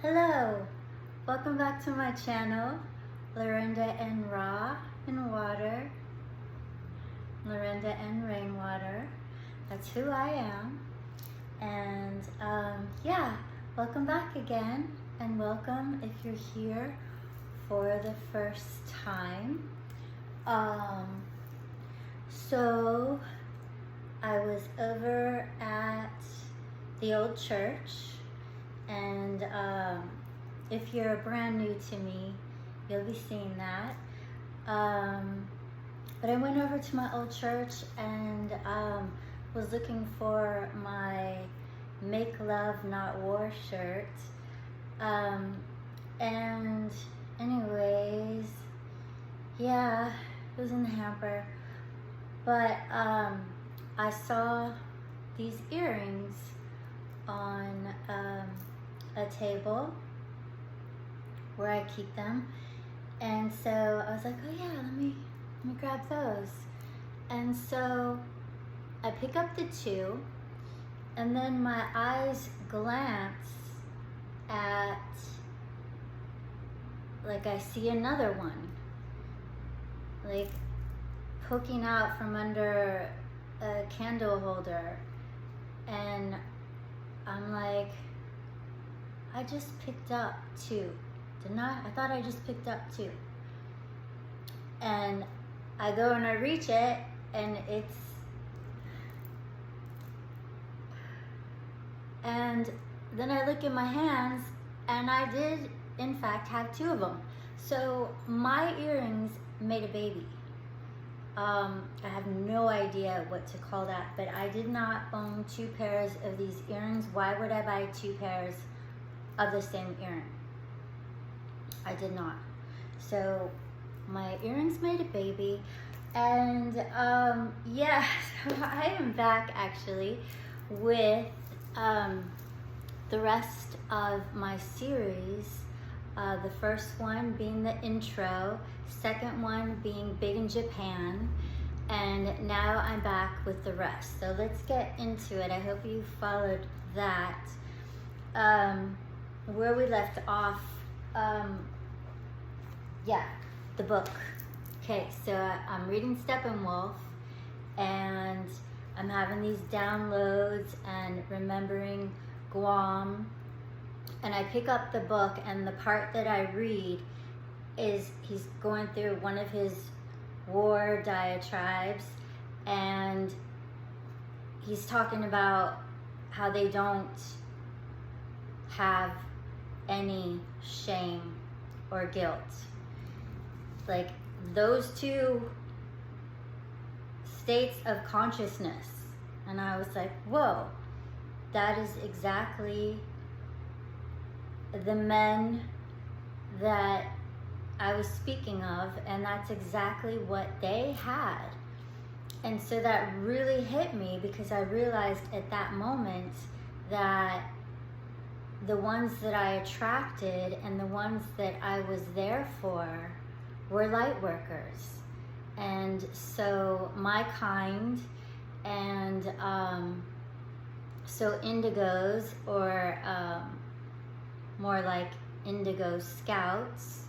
Hello, welcome back to my channel, Lorinda and Raw and Water, Lorinda and Rainwater. That's who I am. And yeah, welcome back again, and welcome if you're here for the first time. So I was over at the old church, and if you're brand new to me, you'll be seeing that. But I went over to my old church and was looking for my Make Love Not War shirt. And anyways, yeah, it was in the hamper. But I saw these earrings on a table where I keep them, and so I was like, oh yeah, let me grab those. And so I pick up the two, and then my eyes glance at, like, I see another one, like, poking out from under a candle holder, and I'm like, I just picked up two, didn't I? I thought I just picked up two. And I go and I reach it, and and then I look in my hands, and I did in fact have two of them. So my earrings made a baby. I have no idea what to call that, but I did not own two pairs of these earrings. Why would I buy two pairs of the same earring? I did not. So my earrings made a baby, and yeah, so I am back actually with the rest of my series. The first one being the intro, second one being Big in Japan, and now I'm back with the rest. So let's get into it. I hope you followed that. Where we left off, yeah, the book. Okay, so I'm reading Steppenwolf, and I'm having these downloads and remembering Guam. And I pick up the book, and the part that I read is he's going through one of his war diatribes, and he's talking about how they don't have any shame or guilt. Like, those two states of consciousness. And I was like, whoa, that is exactly the men that I was speaking of, and that's exactly what they had. And so that really hit me, because I realized at that moment that the ones that I attracted and the ones that I was there for were light workers. And so my kind, and so indigos, or more like indigo scouts,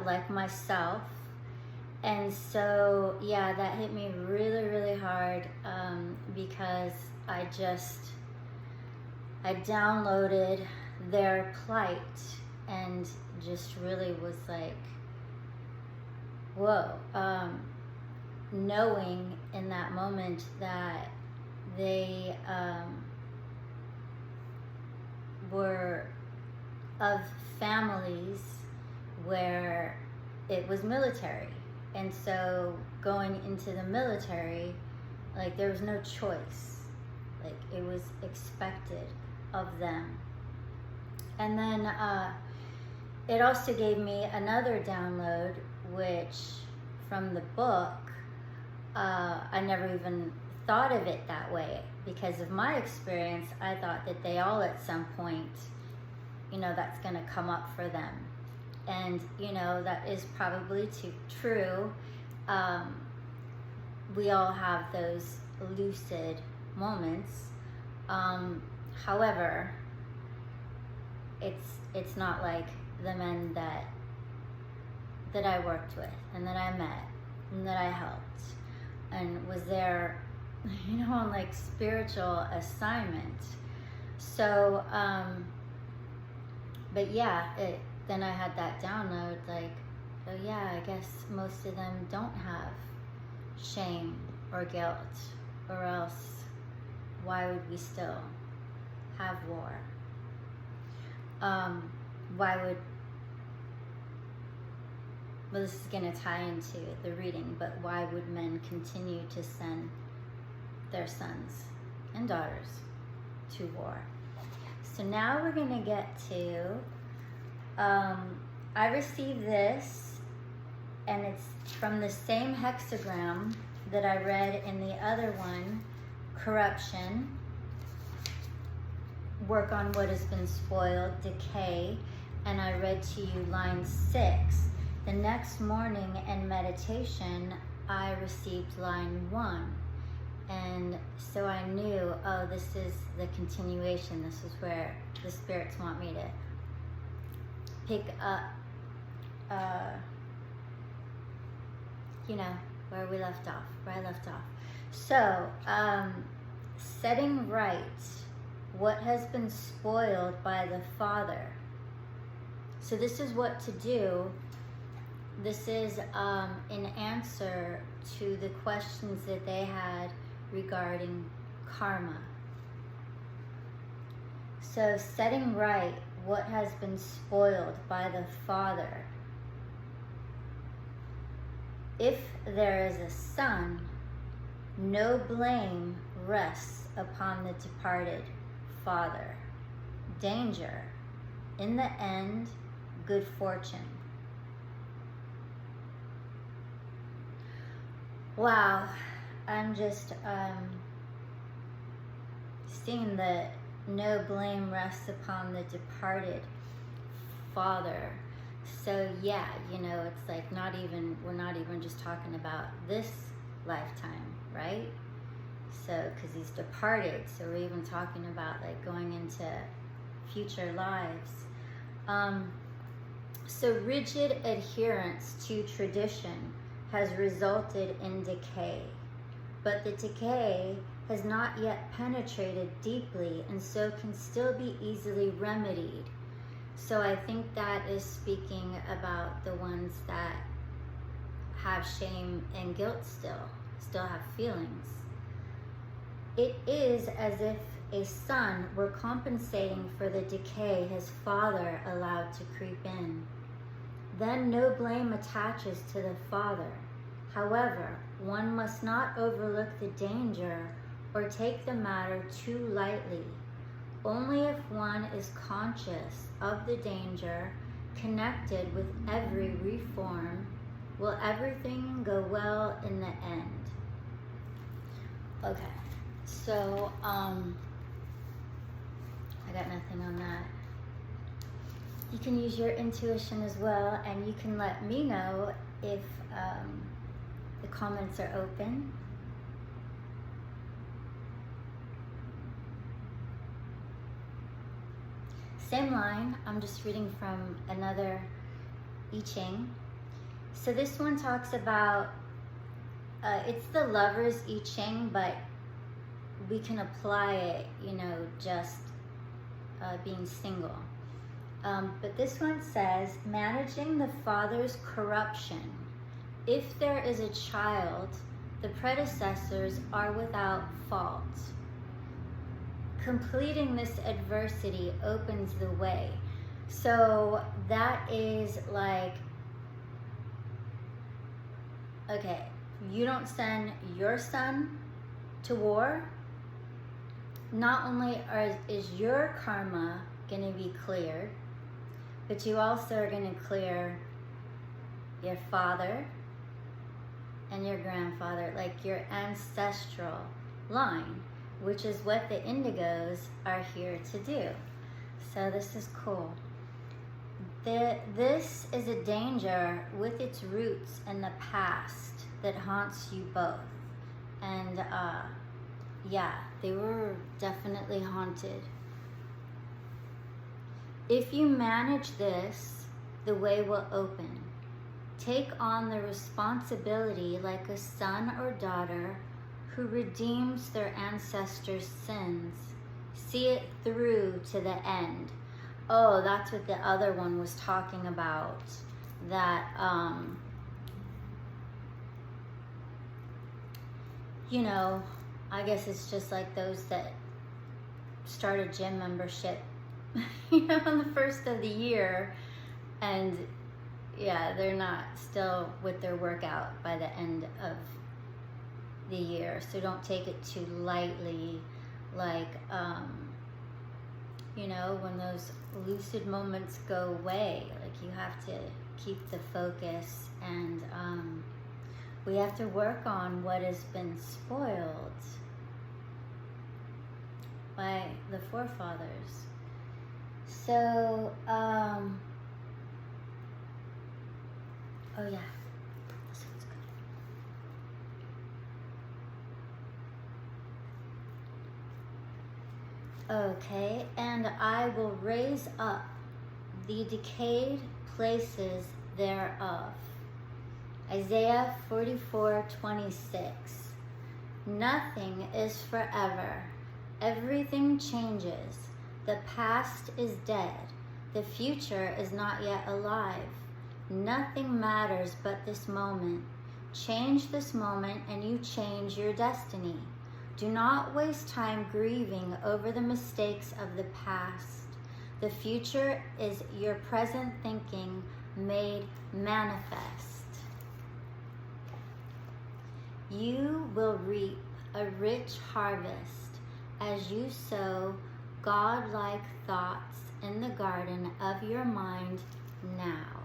like myself. And so yeah, that hit me really, really hard, because I downloaded their plight and just really was like, whoa, knowing in that moment that they were of families where it was military, and so going into the military, like, there was no choice, like, it was expected of them. And then it also gave me another download, which from the book, I never even thought of it that way. Because of my experience, I thought that they all at some point, you know, that's going to come up for them. And, you know, that is probably true. We all have those lucid moments. However, it's not like the men that I worked with and that I met and that I helped and was there, you know, on like spiritual assignment. So, but yeah, then I had that download like, oh yeah, I guess most of them don't have shame or guilt, or else why would we still have war? Well, this is going to tie into the reading, but why would men continue to send their sons and daughters to war? So now we're going to get to, I received this, and it's from the same hexagram that I read in the other one, corruption, work on what has been spoiled, decay, and I read to you line 6. The next morning in meditation, I received line 1. And so I knew, oh, this is the continuation. This is where the spirits want me to pick up, you know, where I left off. So, setting right what has been spoiled by the Father. So this is what to do. This is in answer to the questions that they had regarding karma. So setting right what has been spoiled by the Father. If there is a son, no blame rests upon the departed father. Danger. In the end, good fortune. Wow, I'm just seeing that no blame rests upon the departed father. So yeah, you know, it's like we're not even just talking about this lifetime, right? So, because he's departed, so we're even talking about like going into future lives. So rigid adherence to tradition has resulted in decay, but the decay has not yet penetrated deeply and so can still be easily remedied. So I think that is speaking about the ones that have shame and guilt still have feelings. It is as if a son were compensating for the decay his father allowed to creep in. Then no blame attaches to the father. However, one must not overlook the danger or take the matter too lightly. Only if one is conscious of the danger connected with every reform will everything go well in the end. Okay, so I got nothing on that. You can use your intuition as well, and you can let me know if the comments are open. Same line, I'm just reading from another I Ching. So this one talks about, it's the Lover's I Ching, but we can apply it, you know, just being single. But this one says, managing the father's corruption. If there is a child, the predecessors are without fault. Completing this adversity opens the way. So that is like, okay, you don't send your son to war. Not only is your karma going to be cleared, but you also are going to clear your father and your grandfather, like your ancestral line, which is what the indigos are here to do. So this is cool. This is a danger with its roots in the past that haunts you both. And yeah, they were definitely haunted. If you manage this, the way will open. Take on the responsibility like a son or daughter who redeems their ancestors' sins. See it through to the end. Oh, that's what the other one was talking about. That, you know, I guess it's just like those that start a gym membership, you know, on the first of the year, and yeah, they're not still with their workout by the end of the year. So don't take it too lightly, like, you know, when those lucid moments go away, like you have to keep the focus, and we have to work on what has been spoiled by the forefathers. So, oh yeah, this one's good. Okay, and I will raise up the decayed places thereof. Isaiah 44:26. Nothing is forever. Everything changes. The past is dead. The future is not yet alive. Nothing matters but this moment. Change this moment and you change your destiny. Do not waste time grieving over the mistakes of the past. The future is your present thinking made manifest. You will reap a rich harvest as you sow God-like thoughts in the garden of your mind now.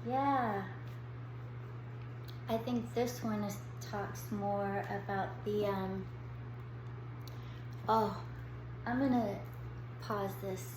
Yeah, I think this one talks more about the, oh, I'm gonna pause this.